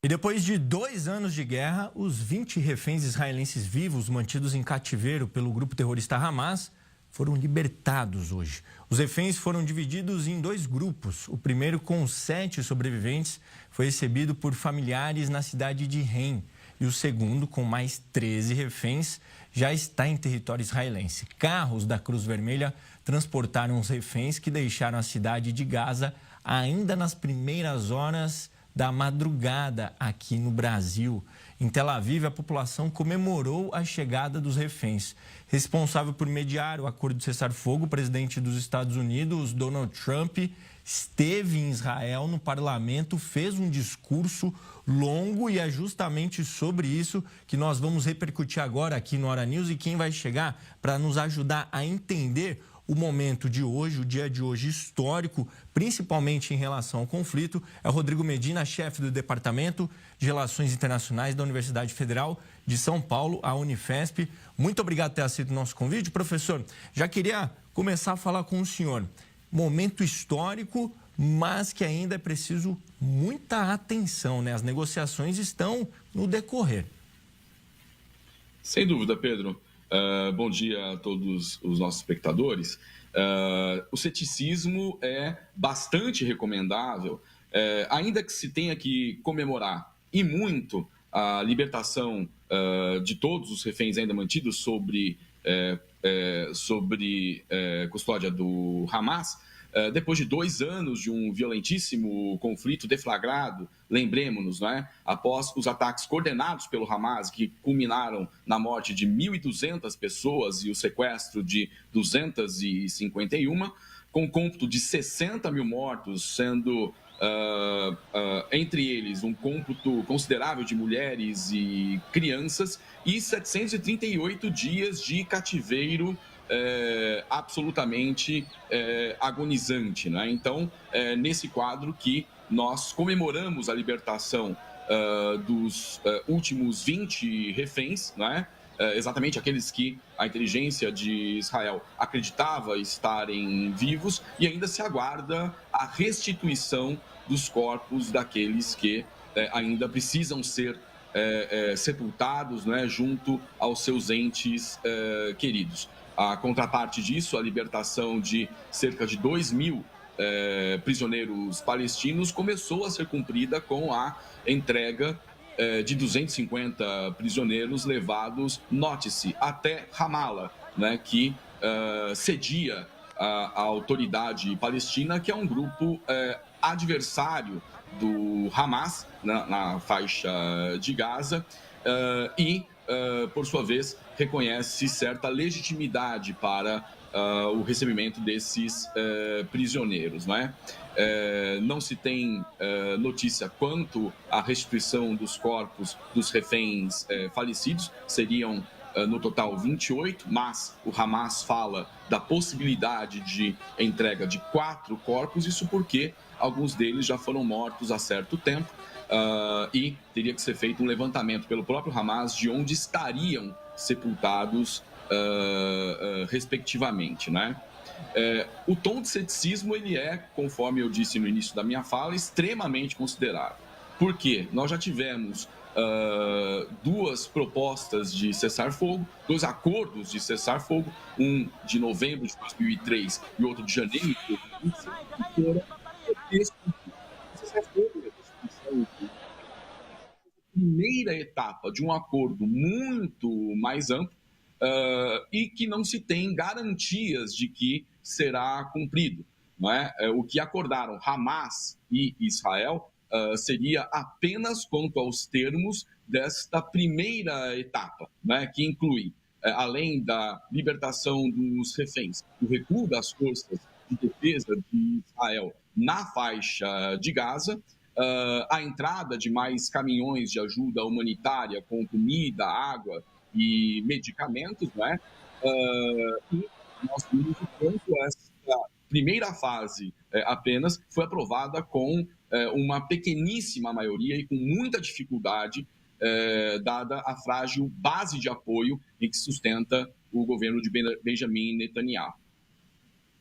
E depois de 2 anos de guerra, os 20 reféns israelenses vivos mantidos em cativeiro pelo grupo terrorista Hamas foram libertados hoje. Os reféns foram divididos em 2 grupos. O primeiro, com 7 sobreviventes, foi recebido por familiares na cidade de Rein. E o segundo, com mais 13 reféns, já está em território israelense. Carros da Cruz Vermelha transportaram os reféns que deixaram a cidade de Gaza ainda nas primeiras horas da madrugada aqui no Brasil. Em Tel Aviv, a população comemorou a chegada dos reféns. Responsável por mediar o acordo de cessar-fogo, o presidente dos Estados Unidos, Donald Trump, esteve em Israel, no parlamento, fez um discurso longo e é justamente sobre isso que nós vamos repercutir agora aqui no Hora News. E quem vai chegar para nos ajudar a entender o momento de hoje, o dia de hoje histórico, principalmente em relação ao conflito, é o Rodrigo Medina, chefe do Departamento de Relações Internacionais da Universidade Federal de São Paulo, a Unifesp. Muito obrigado por ter aceito o nosso convite. Professor, já queria começar a falar com o senhor. Momento histórico, mas que ainda é preciso muita atenção, né? As negociações estão no decorrer. Sem dúvida, Pedro. Bom dia a todos os nossos espectadores. O ceticismo é bastante recomendável, ainda que se tenha que comemorar e muito a libertação de todos os reféns ainda mantidos sobre custódia do Hamas. Depois de 2 anos de um violentíssimo conflito deflagrado, lembremos-nos, né, após os ataques coordenados pelo Hamas, que culminaram na morte de 1.200 pessoas e o sequestro de 251, com cômputo de 60 mil mortos, sendo entre eles um cômputo considerável de mulheres e crianças, e 738 dias de cativeiro absolutamente agonizante, né? Então, nesse quadro que nós comemoramos a libertação dos últimos 20 reféns, né? Exatamente aqueles que a inteligência de Israel acreditava estarem vivos, e ainda se aguarda a restituição dos corpos daqueles que ainda precisam ser sepultados, né, junto aos seus entes queridos. A contraparte disso, a libertação de cerca de 2.000 prisioneiros palestinos, começou a ser cumprida com a entrega de 250 prisioneiros levados, note-se, até Ramallah, né, que cedia a autoridade palestina, que é um grupo adversário do Hamas na faixa de Gaza, por sua vez, reconhece certa legitimidade para o recebimento desses prisioneiros, não é? Não se tem notícia quanto à restituição dos corpos dos reféns falecidos, seriam no total 28, mas o Hamas fala da possibilidade de entrega de 4 corpos, isso porque alguns deles já foram mortos há certo tempo, e teria que ser feito um levantamento pelo próprio Hamas de onde estariam sepultados respectivamente, né? O tom de ceticismo, ele é, conforme eu disse no início da minha fala, extremamente considerável. Por quê? Nós já tivemos 2 propostas de cessar-fogo, 2 acordos de cessar-fogo, um de novembro de 2003 e outro de janeiro de 2005, que foram cessar-fogo, primeira etapa de um acordo muito mais amplo, e que não se tem garantias de que será cumprido, não é? O que acordaram Hamas e Israel seria apenas quanto aos termos desta primeira etapa, né, que inclui, além da libertação dos reféns, o recuo das forças de defesa de Israel na faixa de Gaza, a entrada de mais caminhões de ajuda humanitária com comida, água e medicamentos, né? E nós vimos o quanto essa primeira fase apenas foi aprovada com uma pequeníssima maioria e com muita dificuldade, dada a frágil base de apoio em que sustenta o governo de Benjamin Netanyahu.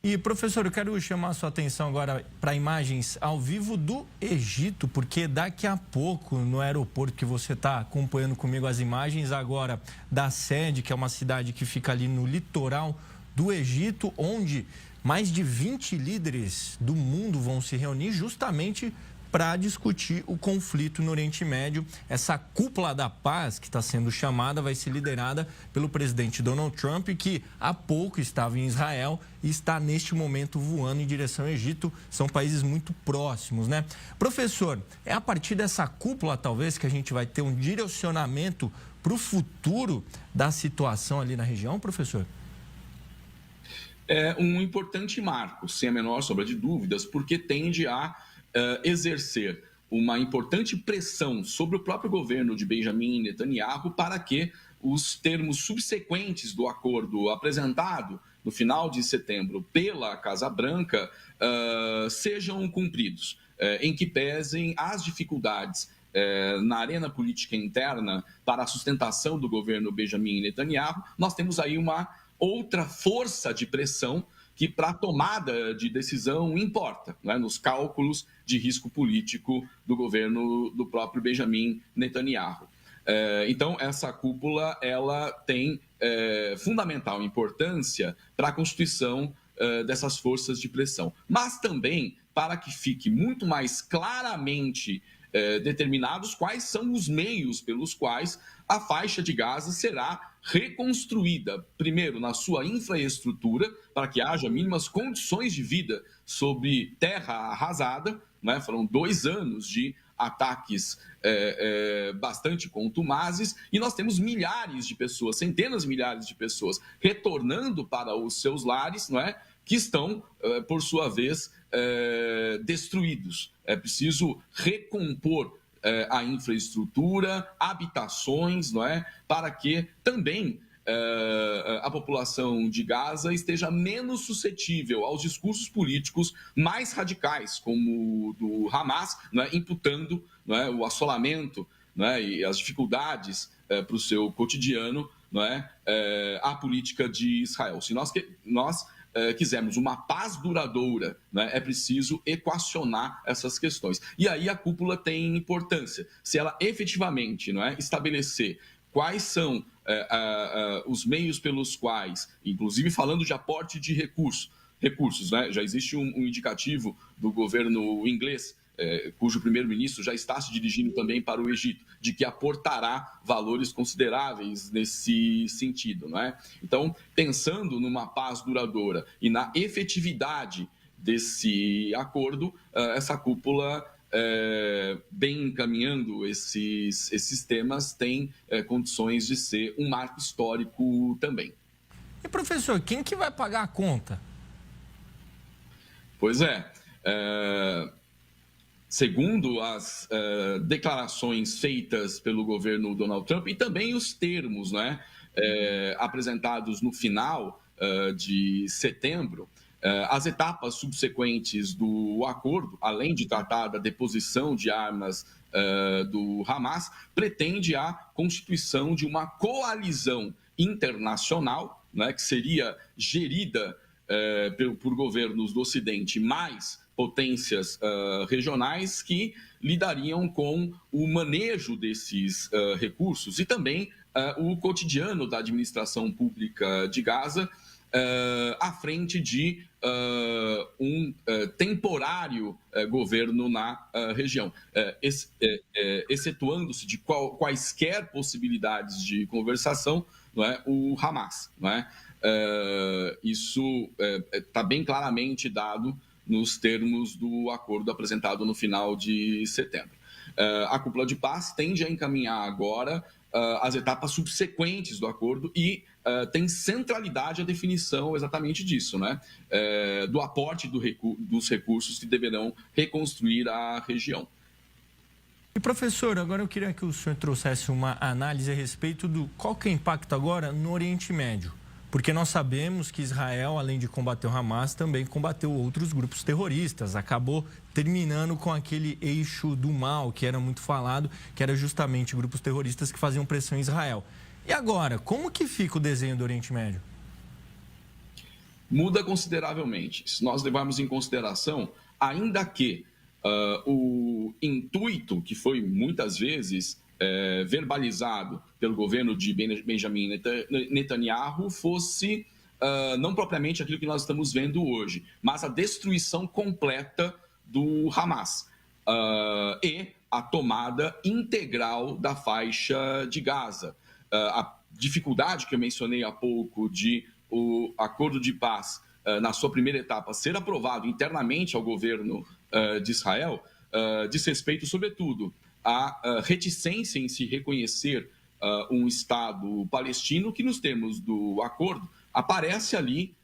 E, professor, eu quero chamar a sua atenção agora para imagens ao vivo do Egito, porque daqui a pouco, no aeroporto que você está acompanhando comigo as imagens agora da sede, que é uma cidade que fica ali no litoral do Egito, onde mais de 20 líderes do mundo vão se reunir justamente para discutir o conflito no Oriente Médio. Essa cúpula da paz que está sendo chamada vai ser liderada pelo presidente Donald Trump, que há pouco estava em Israel e está neste momento voando em direção ao Egito. São países muito próximos, né? Professor, é a partir dessa cúpula, talvez, que a gente vai ter um direcionamento para o futuro da situação ali na região, professor? É um importante marco, sem a menor sombra de dúvidas, porque tende a exercer uma importante pressão sobre o próprio governo de Benjamin Netanyahu para que os termos subsequentes do acordo apresentado no final de setembro pela Casa Branca sejam cumpridos, em que pesem as dificuldades na arena política interna para a sustentação do governo Benjamin Netanyahu. Nós temos aí uma outra força de pressão que para a tomada de decisão importa, né, nos cálculos de risco político do governo do próprio Benjamin Netanyahu. Então, essa cúpula ela tem fundamental importância para a constituição dessas forças de pressão, mas também para que fique muito mais claramente determinados quais são os meios pelos quais a faixa de Gaza será reconstruída, primeiro na sua infraestrutura, para que haja mínimas condições de vida sobre terra arrasada, né? Foram 2 anos de ataques bastante contumazes, e nós temos milhares de pessoas, centenas de milhares de pessoas retornando para os seus lares, não é? Que estão, por sua vez, destruídos. É preciso recompor a infraestrutura, habitações, não é? Para que também a população de Gaza esteja menos suscetível aos discursos políticos mais radicais, como o do Hamas, não é? Imputando, não é? O assolamento, não é? E as dificuldades para o seu cotidiano, não é? À política de Israel. Se nós quisermos uma paz duradoura, né, é preciso equacionar essas questões. E aí a cúpula tem importância. Se ela efetivamente, não é, estabelecer quais são os meios pelos quais, inclusive falando de aporte de recursos, né, já existe um indicativo do governo inglês, cujo primeiro-ministro já está se dirigindo também para o Egito, de que aportará valores consideráveis nesse sentido, não é? Então, pensando numa paz duradoura e na efetividade desse acordo, essa cúpula, bem encaminhando esses temas, tem condições de ser um marco histórico também. E, professor, quem que vai pagar a conta? Pois segundo as declarações feitas pelo governo Donald Trump e também os termos, né, apresentados no final de setembro, as etapas subsequentes do acordo, além de tratar da deposição de armas do Hamas, pretende a constituição de uma coalizão internacional, né, que seria gerida por governos do Ocidente, mais potências regionais que lidariam com o manejo desses recursos e também o cotidiano da administração pública de Gaza à frente de um temporário governo na região, excetuando-se de quaisquer possibilidades de conversação, não é, o Hamas. Não é? Isso está bem claramente dado nos termos do acordo apresentado no final de setembro. A cúpula de paz tende a encaminhar agora as etapas subsequentes do acordo e tem centralidade a definição exatamente disso, né? Do aporte dos recursos que deverão reconstruir a região. E, professor, agora eu queria que o senhor trouxesse uma análise a respeito do qual que é o impacto agora no Oriente Médio. Porque nós sabemos que Israel, além de combater o Hamas, também combateu outros grupos terroristas. Acabou terminando com aquele eixo do mal que era muito falado, que era justamente grupos terroristas que faziam pressão em Israel. E agora, como que fica o desenho do Oriente Médio? muda consideravelmente. Se nós levarmos em consideração, ainda que o intuito, que foi muitas vezes verbalizado pelo governo de Benjamin Netanyahu, fosse não propriamente aquilo que nós estamos vendo hoje, mas a destruição completa do Hamas e a tomada integral da faixa de Gaza. A dificuldade que eu mencionei há pouco de o acordo de paz, na sua primeira etapa, ser aprovado internamente ao governo de Israel, diz respeito, sobretudo, à reticência em se reconhecer um Estado palestino que, nos termos do acordo, aparece ali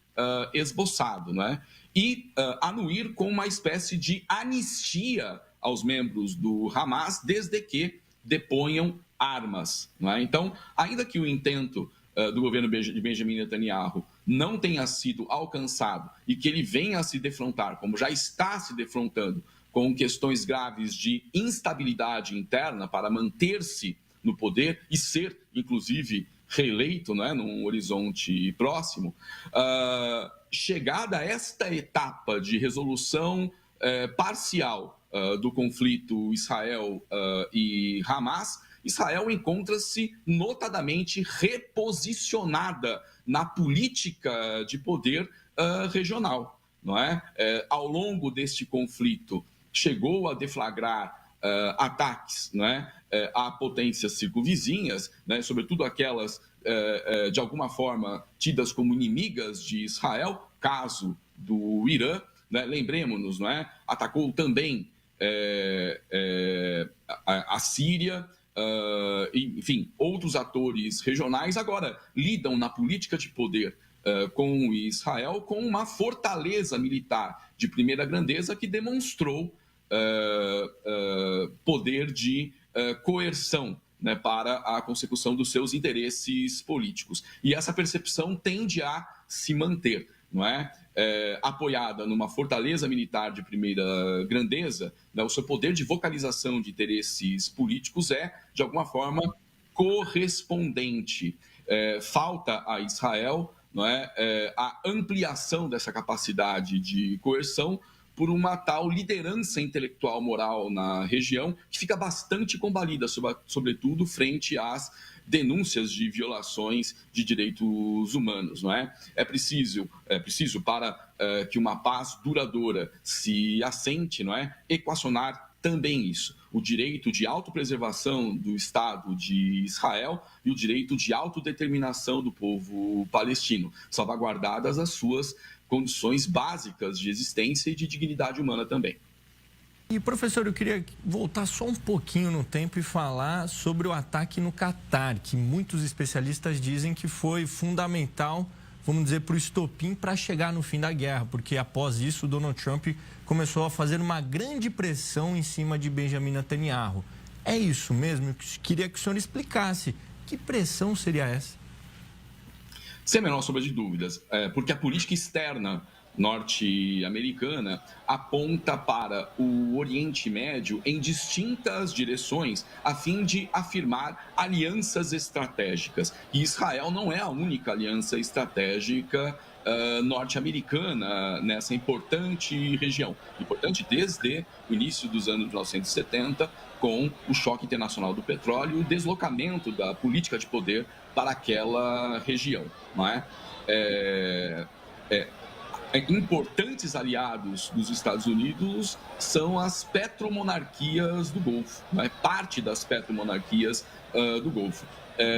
esboçado, né? E anuir com uma espécie de anistia aos membros do Hamas, desde que deponham armas, né? Então, ainda que o intento do governo de Benjamin Netanyahu não tenha sido alcançado e que ele venha a se defrontar, como já está se defrontando, com questões graves de instabilidade interna para manter-se no poder e ser, inclusive, reeleito, né, num horizonte próximo, chegada a esta etapa de resolução parcial do conflito Israel e Hamas, Israel encontra-se notadamente reposicionada na política de poder regional, não é? Ao longo deste conflito, chegou a deflagrar ataques, não é? A potências circunvizinhas, né? Sobretudo aquelas, de alguma forma, tidas como inimigas de Israel, caso do Irã, né? Lembremos-nos, não é? Atacou também a Síria, enfim, outros atores regionais agora lidam na política de poder com Israel com uma fortaleza militar de primeira grandeza que demonstrou poder de coerção, né, para a consecução dos seus interesses políticos. E essa percepção tende a se manter, não é? Apoiada numa fortaleza militar de primeira grandeza, né, o seu poder de vocalização de interesses políticos é, de alguma forma, correspondente. Falta a Israel, não é, a ampliação dessa capacidade de coerção por uma tal liderança intelectual moral na região que fica bastante combalida, sobretudo frente às denúncias de violações de direitos humanos, não é? É preciso para que uma paz duradoura se assente, não é? Equacionar também isso, o direito de autopreservação do Estado de Israel e o direito de autodeterminação do povo palestino, salvaguardadas as suas condições básicas de existência e de dignidade humana também. E, professor, eu queria voltar só um pouquinho no tempo e falar sobre o ataque no Catar, que muitos especialistas dizem que foi fundamental, vamos dizer, para o estopim para chegar no fim da guerra, porque após isso, Donald Trump começou a fazer uma grande pressão em cima de Benjamin Netanyahu. É isso mesmo? Eu queria que o senhor explicasse. Que pressão seria essa? Sem a menor sombra de dúvidas, porque a política externa norte-americana aponta para o Oriente Médio em distintas direções a fim de afirmar alianças estratégicas. E Israel não é a única aliança estratégica norte-americana nessa importante região. Importante desde o início dos anos 1970, com o choque internacional do petróleo e o deslocamento da política de poder para aquela região, não é? Importantes aliados dos Estados Unidos são as petromonarquias do Golfo, não é? Parte das petromonarquias do Golfo,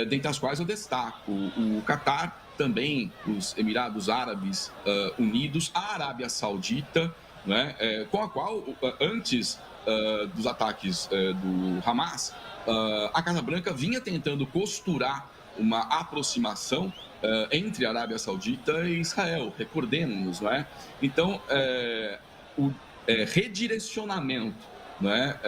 dentre as quais eu destaco o Catar, também os Emirados Árabes Unidos, a Arábia Saudita, né, com a qual, antes dos ataques do Hamas, a Casa Branca vinha tentando costurar uma aproximação entre a Arábia Saudita e Israel, recordemos-nos, não é? Então, o redirecionamento, não é?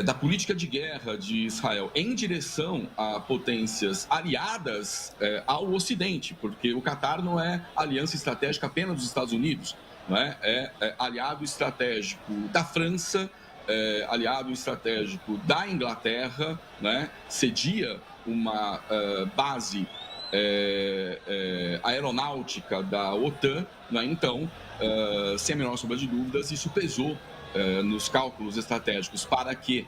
Da política de guerra de Israel em direção a potências aliadas ao Ocidente, porque o Catar não é aliança estratégica apenas dos Estados Unidos, não é? É aliado estratégico da França, aliado estratégico da Inglaterra, né? Cedia uma base aeronáutica da OTAN, né? Então, sem a menor sombra de dúvidas, isso pesou nos cálculos estratégicos para que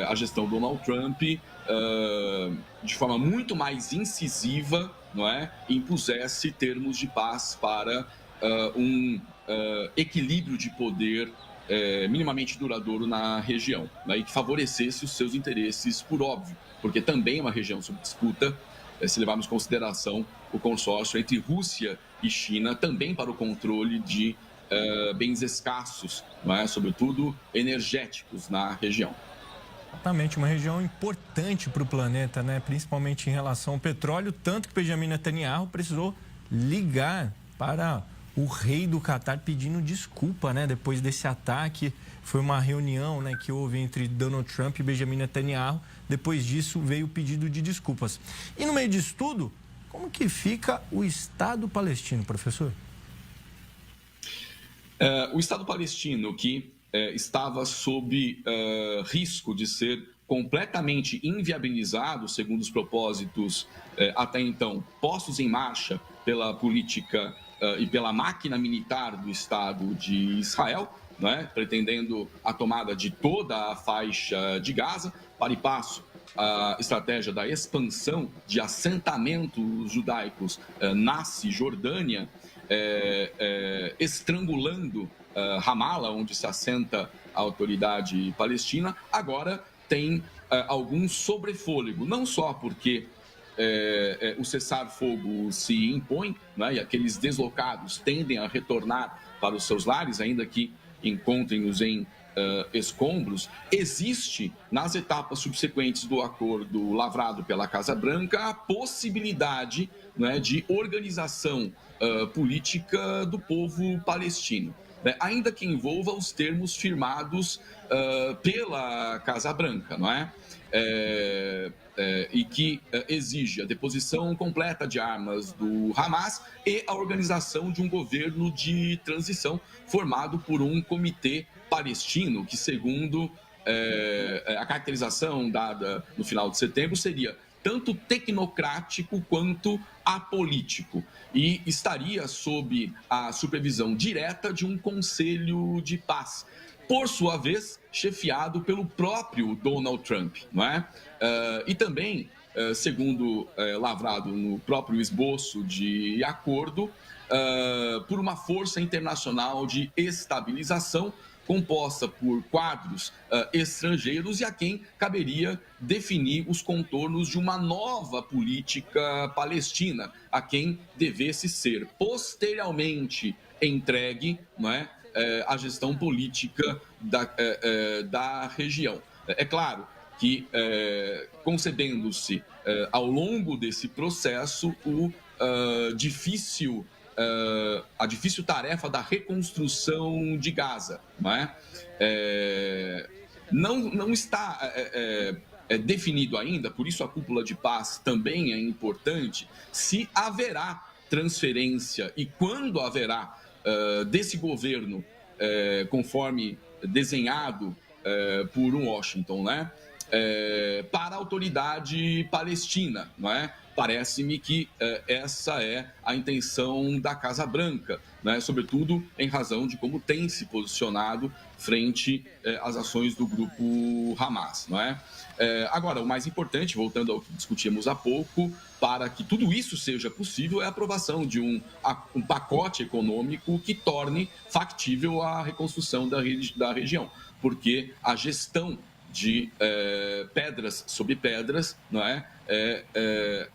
a gestão Donald Trump, de forma muito mais incisiva, não é, impusesse termos de paz para um equilíbrio de poder minimamente duradouro na região, né, e que favorecesse os seus interesses, por óbvio, porque também é uma região sob disputa, se levarmos em consideração o consórcio entre Rússia e China, também para o controle de bens escassos, não é, sobretudo energéticos na região. Exatamente, uma região importante para o planeta, né? Principalmente em relação ao petróleo, tanto que Benjamin Netanyahu precisou ligar para o rei do Catar pedindo desculpa, né? Depois desse ataque, foi uma reunião, né, que houve entre Donald Trump e Benjamin Netanyahu. Depois disso veio o pedido de desculpas. E no meio disso tudo, como que fica o Estado palestino, professor? O Estado palestino, que estava sob risco de ser completamente inviabilizado, segundo os propósitos até então postos em marcha pela política e pela máquina militar do Estado de Israel, né, pretendendo a tomada de toda a faixa de Gaza, para e passo a estratégia da expansão de assentamentos judaicos na Cisjordânia, estrangulando Ramala, onde se assenta a autoridade palestina, agora tem algum sobrefôlego, não só porque o cessar-fogo se impõe, né, e aqueles deslocados tendem a retornar para os seus lares, ainda que encontrem-nos em escombros. Existe, nas etapas subsequentes do acordo lavrado pela Casa Branca, a possibilidade, né, de organização política do povo palestino, né, ainda que envolva os termos firmados pela Casa Branca, não é? E que exige a deposição completa de armas do Hamas e a organização de um governo de transição formado por um comitê palestino que, segundo a caracterização dada no final de setembro, seria tanto tecnocrático quanto apolítico e estaria sob a supervisão direta de um conselho de paz, por sua vez, chefiado pelo próprio Donald Trump, não é? E também, segundo lavrado no próprio esboço de acordo, por uma força internacional de estabilização composta por quadros estrangeiros e a quem caberia definir os contornos de uma nova política palestina, a quem devesse ser posteriormente entregue, não é, a gestão política da região. É claro que, concedendo-se ao longo desse processo a difícil tarefa da reconstrução de Gaza, não é? Não está definido ainda, por isso a cúpula de paz também é importante, se haverá transferência e quando haverá desse governo, conforme desenhado por Washington, né, para a autoridade palestina, não é? Parece-me que essa é a intenção da Casa Branca, né? Sobretudo em razão de como tem se posicionado frente às ações do grupo Hamas, não é? Agora, o mais importante, voltando ao que discutimos há pouco, para que tudo isso seja possível, é a aprovação de um pacote econômico que torne factível a reconstrução da região, porque a gestão de pedras sobre pedras, não é?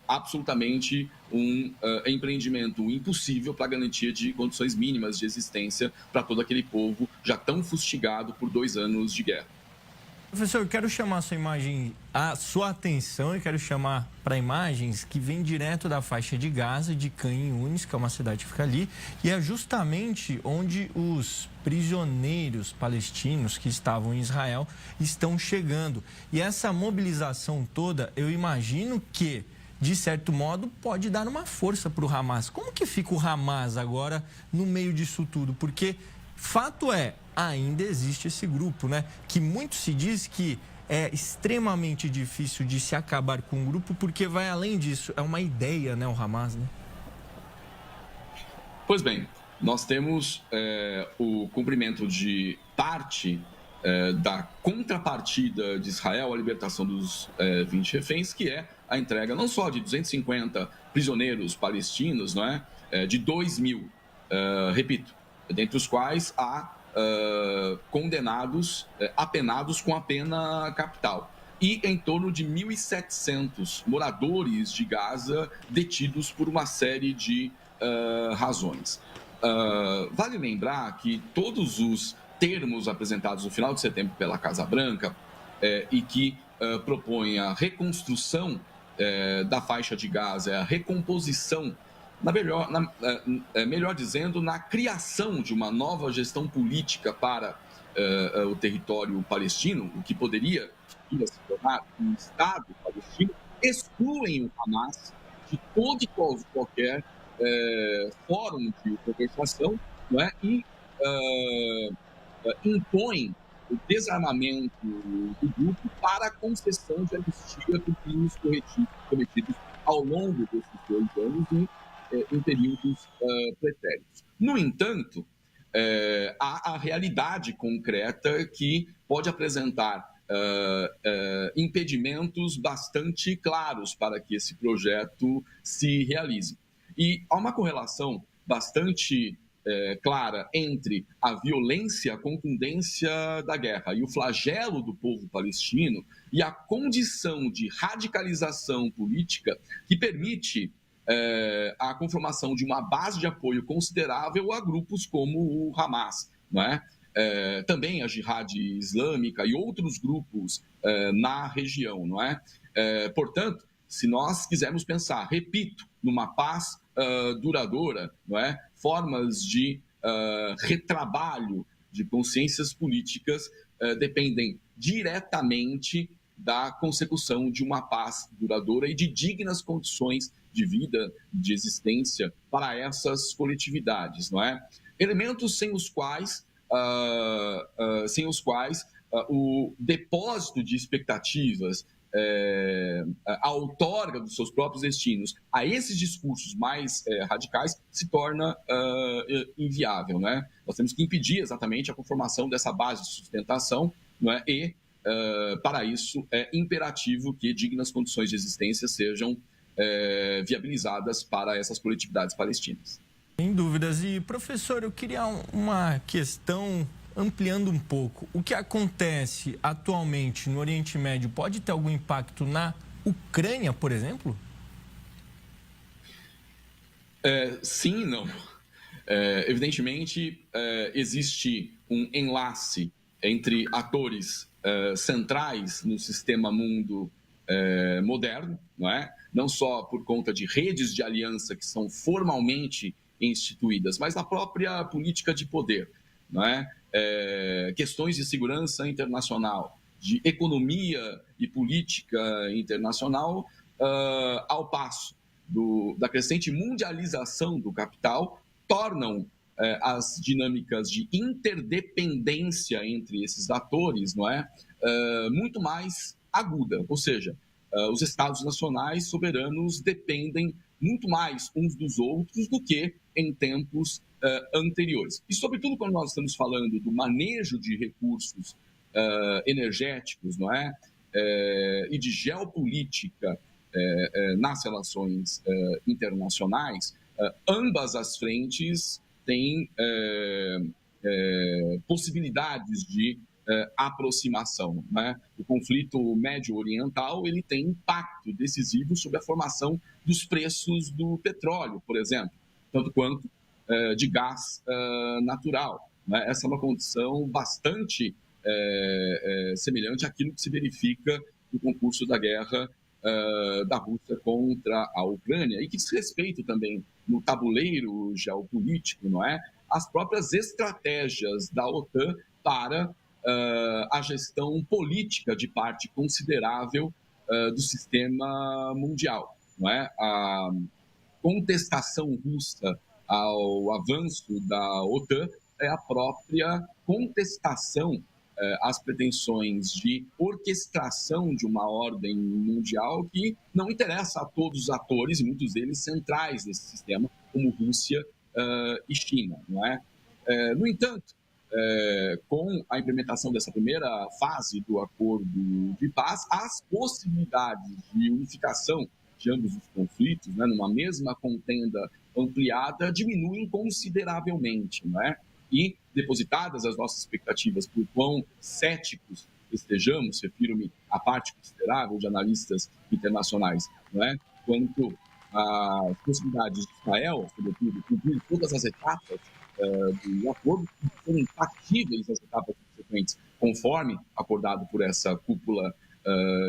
Absolutamente um empreendimento impossível para a garantia de condições mínimas de existência para todo aquele povo já tão fustigado por 2 anos de guerra. Professor, eu quero chamar a sua atenção e quero chamar para imagens que vêm direto da faixa de Gaza, de Khan Yunis, que é uma cidade que fica ali, e é justamente onde os prisioneiros palestinos que estavam em Israel estão chegando. E essa mobilização toda, eu imagino que, de certo modo, pode dar uma força para o Hamas. Como que fica o Hamas agora no meio disso tudo? Porque fato é, ainda existe esse grupo, né? Que muito se diz que é extremamente difícil de se acabar com o grupo, porque vai além disso, é uma ideia, né, o Hamas, né? Pois bem, nós temos o cumprimento de parte da contrapartida de Israel à libertação dos 20 reféns, que é a entrega não só de 250 prisioneiros palestinos, não é? De 2.000, repito, dentre os quais há condenados, apenados com a pena capital. E em torno de 1.700 moradores de Gaza detidos por uma série de razões. Vale lembrar que todos os termos apresentados no final de setembro pela Casa Branca e que propõem a reconstrução da faixa de Gaza, a recomposição, melhor dizendo, na criação de uma nova gestão política para o território palestino, o que poderia se tornar um Estado palestino, excluem o Hamas de todo e qualquer fórum de conversação, não é? E impõem o desarmamento do grupo para a concessão de anistia por crimes cometidos ao longo desses 2 anos e em períodos pretéritos. No entanto, há a realidade concreta que pode apresentar impedimentos bastante claros para que esse projeto se realize. E há uma correlação bastante clara entre a violência, a contundência da guerra e o flagelo do povo palestino e a condição de radicalização política que permite a conformação de uma base de apoio considerável a grupos como o Hamas, não é? Também a Jihad Islâmica e outros grupos na região, não é? Portanto, se nós quisermos pensar, repito, numa paz duradoura, não é? Formas de retrabalho de consciências políticas dependem diretamente da consecução de uma paz duradoura e de dignas condições de vida, de existência para essas coletividades, não é? Elementos sem os quais o depósito de expectativas, a outorga dos seus próprios destinos a esses discursos mais radicais se torna inviável, né? Nós temos que impedir exatamente a conformação dessa base de sustentação, não é? E, para isso, é imperativo que dignas condições de existência sejam viabilizadas para essas coletividades palestinas. Sem dúvidas. E, professor, eu queria uma questão ampliando um pouco. O que acontece atualmente no Oriente Médio pode ter algum impacto na Ucrânia, por exemplo? Sim e não. Evidentemente, existe um enlace entre atores centrais no sistema mundo moderno, não é? Não só por conta de redes de aliança que são formalmente instituídas, mas na própria política de poder, não é? Questões de segurança internacional, de economia e política internacional, ao passo da crescente mundialização do capital, tornam as dinâmicas de interdependência entre esses atores, não é? Muito mais aguda, ou seja, os Estados nacionais soberanos dependem muito mais uns dos outros do que em tempos anteriores. E, sobretudo, quando nós estamos falando do manejo de recursos energéticos, não é? E de geopolítica nas relações internacionais, ambas as frentes têm possibilidades de aproximação, né? O conflito médio-oriental ele tem impacto decisivo sobre a formação dos preços do petróleo, por exemplo, tanto quanto de gás natural, né? Essa é uma condição bastante semelhante àquilo que se verifica no concurso da guerra da Rússia contra a Ucrânia e que diz respeito também no tabuleiro geopolítico, não é? As próprias estratégias da OTAN para a gestão política de parte considerável do sistema mundial, não é? A contestação russa ao avanço da OTAN é a própria contestação as pretensões de orquestração de uma ordem mundial que não interessa a todos os atores, e muitos deles centrais nesse sistema, como Rússia e China, não é? No entanto, com a implementação dessa primeira fase do acordo de paz, as possibilidades de unificação de ambos os conflitos, né, numa mesma contenda ampliada, diminuem consideravelmente, não é? E, depositadas as nossas expectativas por quão céticos estejamos, refiro-me à parte considerável de analistas internacionais, não é? Quanto às possibilidades de Israel, sobretudo, cumprir todas as etapas do acordo, que serem factíveis as etapas subsequentes, conforme acordado por essa cúpula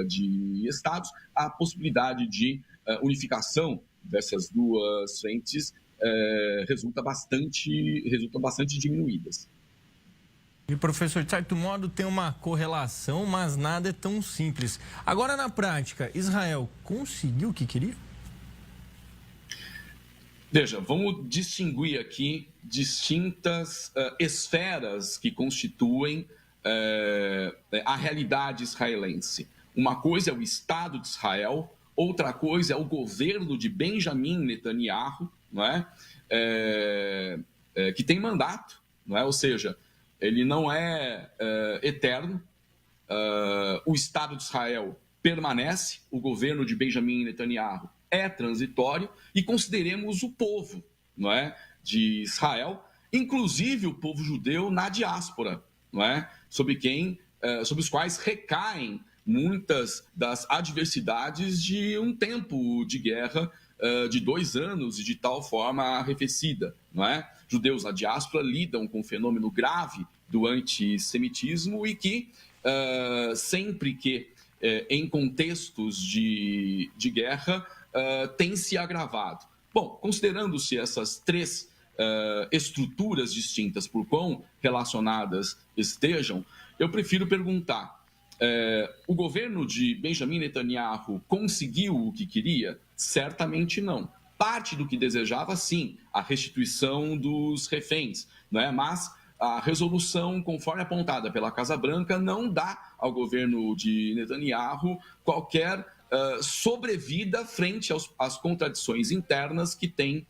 de estados, a possibilidade de unificação dessas duas frentes resulta bastante diminuídas. E, professor, de certo modo, tem uma correlação, mas nada é tão simples. Agora, na prática, Israel conseguiu o que queria? Veja, vamos distinguir aqui distintas esferas que constituem a realidade israelense. Uma coisa é o Estado de Israel, outra coisa é o governo de Benjamin Netanyahu, não é? Que tem mandato, não é? Ou seja, ele não é eterno. O Estado de Israel permanece, o governo de Benjamin Netanyahu é transitório, e consideremos o povo, não é, de Israel, inclusive o povo judeu na diáspora, não é, sobre os quais recaem muitas das adversidades de um tempo de guerra de 2 anos e de tal forma arrefecida, não é? Judeus na diáspora lidam com um fenômeno grave do antissemitismo e que sempre que em contextos de guerra tem se agravado. Bom, considerando-se essas 3 estruturas distintas, por quão relacionadas estejam, eu prefiro perguntar: o governo de Benjamin Netanyahu conseguiu o que queria? Certamente não. Parte do que desejava, sim, a restituição dos reféns, não é? Mas a resolução, conforme apontada pela Casa Branca, não dá ao governo de Netanyahu qualquer sobrevida frente às contradições internas que tem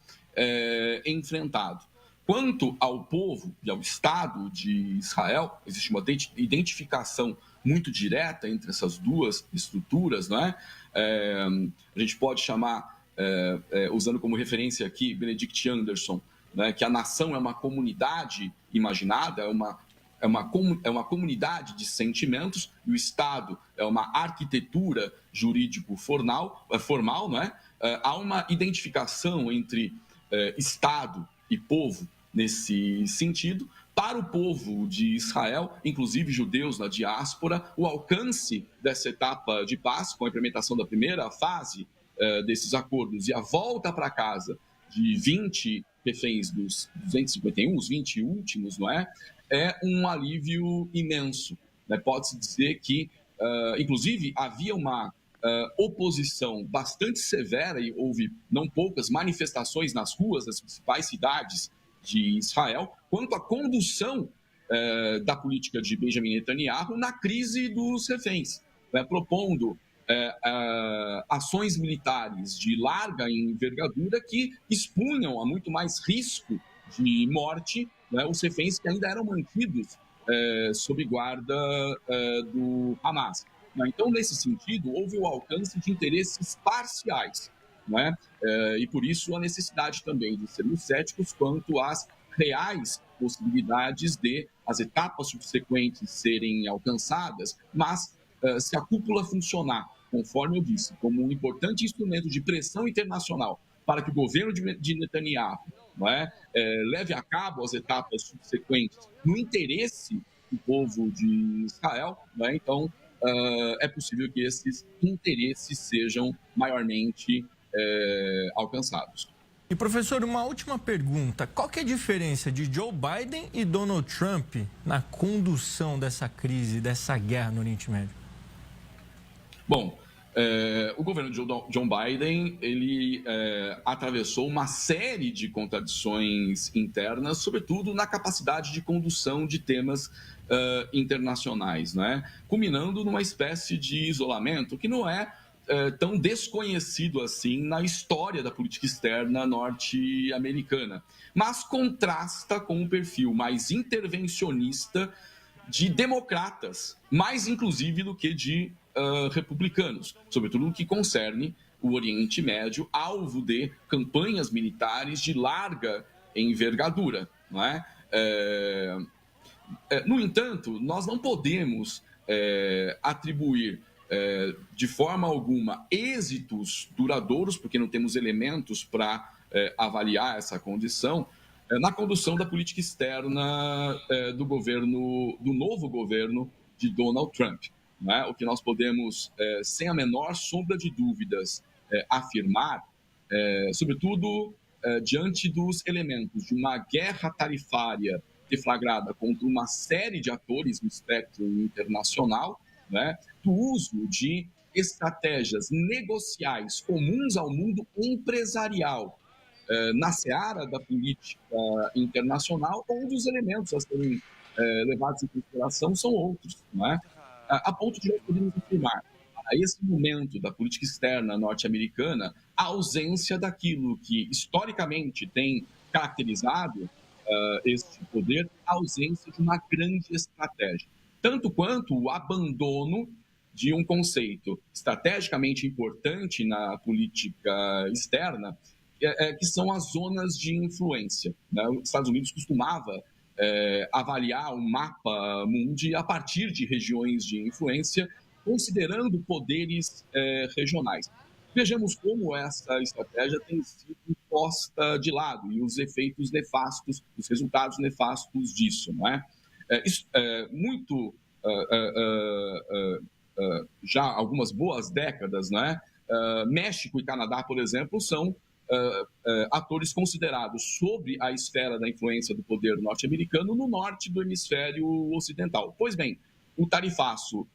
enfrentado. Quanto ao povo e ao Estado de Israel, existe uma identificação muito direta entre essas duas estruturas, não é? A gente pode chamar, usando como referência aqui Benedict Anderson, né, que a nação é uma comunidade imaginada, é uma comunidade de sentimentos, e o Estado é uma arquitetura jurídico-formal, não é? Há uma identificação entre Estado e povo nesse sentido. Para o povo de Israel, inclusive judeus na diáspora, o alcance dessa etapa de paz, com a implementação da primeira fase desses acordos e a volta para casa de 20 reféns dos 251, os 20 últimos, não é? É um alívio imenso, né? Pode-se dizer que, inclusive, havia uma oposição bastante severa e houve não poucas manifestações nas ruas das principais cidades de Israel quanto à condução da política de Benjamin Netanyahu na crise dos reféns, né? Propondo ações militares de larga envergadura que expunham a muito mais risco de morte, né, os reféns que ainda eram mantidos sob guarda do Hamas. Então, nesse sentido, houve o alcance de interesses parciais, né? E por isso a necessidade também de sermos céticos quanto às reais possibilidades de as etapas subsequentes serem alcançadas, mas se a cúpula funcionar, conforme eu disse, como um importante instrumento de pressão internacional para que o governo de Netanyahu, não é, leve a cabo as etapas subsequentes no interesse do povo de Israel, não é? Então é possível que esses interesses sejam maiormente alcançados. E, professor, uma última pergunta. Qual que é a diferença de Joe Biden e Donald Trump na condução dessa crise, dessa guerra no Oriente Médio? Bom, O governo de John Biden, ele atravessou uma série de contradições internas, sobretudo na capacidade de condução de temas internacionais, né? Culminando numa espécie de isolamento que não é tão desconhecido assim na história da política externa norte-americana, mas contrasta com um perfil mais intervencionista de democratas, mais inclusive do que de republicanos, sobretudo no que concerne o Oriente Médio, alvo de campanhas militares de larga envergadura, não é? No entanto, nós não podemos atribuir de forma alguma êxitos duradouros, porque não temos elementos para avaliar essa condição, na condução da política externa do novo governo de Donald Trump. Né? O que nós podemos, sem a menor sombra de dúvidas, afirmar, sobretudo diante dos elementos de uma guerra tarifária deflagrada contra uma série de atores no espectro internacional, né? Do uso de estratégias negociais comuns ao mundo empresarial na seara da política internacional, onde os elementos a serem levados em consideração são outros, não é? A ponto de nós podermos afirmar, a esse momento da política externa norte-americana, a ausência daquilo que historicamente tem caracterizado este poder, a ausência de uma grande estratégia. Tanto quanto o abandono de um conceito estrategicamente importante na política externa, que são as zonas de influência, né? Os Estados Unidos costumava avaliar o mapa mundi a partir de regiões de influência, considerando poderes regionais. Vejamos como essa estratégia tem sido posta de lado e os efeitos nefastos, os resultados nefastos disso, não é? Já há algumas boas décadas, não é? México e Canadá, por exemplo, são atores considerados sobre a esfera da influência do poder norte-americano no norte do hemisfério ocidental. Pois bem, o tarifaço,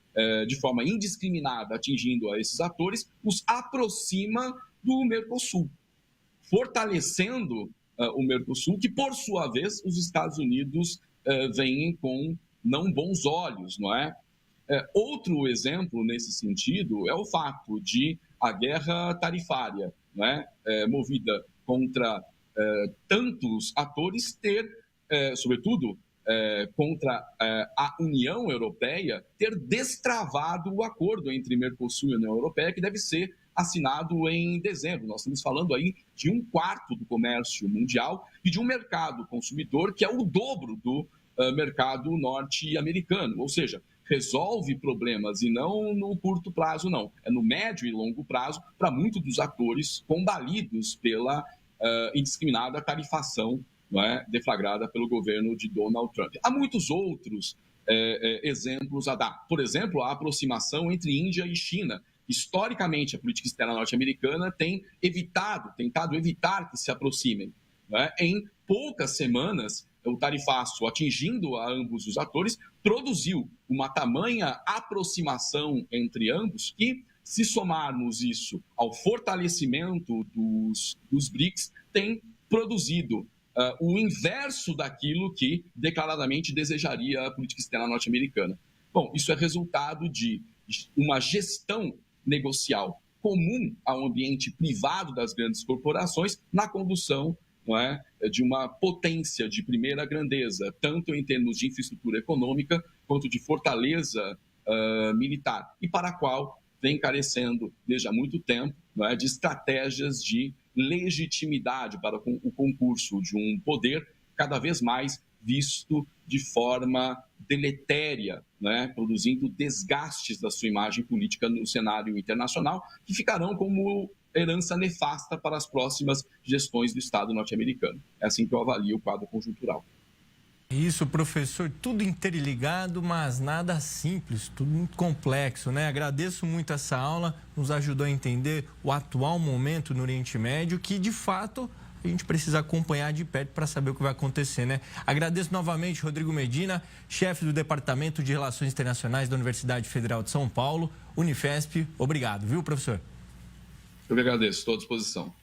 de forma indiscriminada, atingindo a esses atores, os aproxima do Mercosul, fortalecendo o Mercosul, que, por sua vez, os Estados Unidos veem com não bons olhos, não é? Outro exemplo nesse sentido é o fato de a guerra tarifária, né, movida contra tantos atores, ter, sobretudo, contra a União Europeia, ter destravado o acordo entre Mercosul e União Europeia, que deve ser assinado em dezembro. Nós estamos falando aí de 1/4 do comércio mundial e de um mercado consumidor que é o dobro do mercado norte-americano, ou seja, resolve problemas e não no curto prazo, não. É no médio e longo prazo para muitos dos atores combalidos pela indiscriminada tarifação, não é, deflagrada pelo governo de Donald Trump. Há muitos outros exemplos a dar. Por exemplo, a aproximação entre Índia e China. Historicamente, a política externa norte-americana tem tentado evitar que se aproximem. Não é? Em poucas semanas, o tarifaço, atingindo a ambos os atores, produziu uma tamanha aproximação entre ambos que, se somarmos isso ao fortalecimento dos BRICS, tem produzido o inverso daquilo que declaradamente desejaria a política externa norte-americana. Bom, isso é resultado de uma gestão negocial comum ao ambiente privado das grandes corporações na condução, não é, de uma potência de primeira grandeza, tanto em termos de infraestrutura econômica quanto de fortaleza militar, e para a qual vem carecendo desde há muito tempo, não é, de estratégias de legitimidade para o concurso de um poder cada vez mais visto de forma deletéria, né, produzindo desgastes da sua imagem política no cenário internacional, que ficarão como herança nefasta para as próximas gestões do Estado norte-americano. É assim que eu avalio o quadro conjuntural. Isso, professor, tudo interligado, mas nada simples, tudo muito complexo, né? Agradeço muito essa aula, nos ajudou a entender o atual momento no Oriente Médio, que de fato a gente precisa acompanhar de perto para saber o que vai acontecer, né? Agradeço novamente Rodrigo Medina, chefe do Departamento de Relações Internacionais da Universidade Federal de São Paulo, Unifesp. Obrigado, viu, professor? Eu que agradeço, estou à disposição.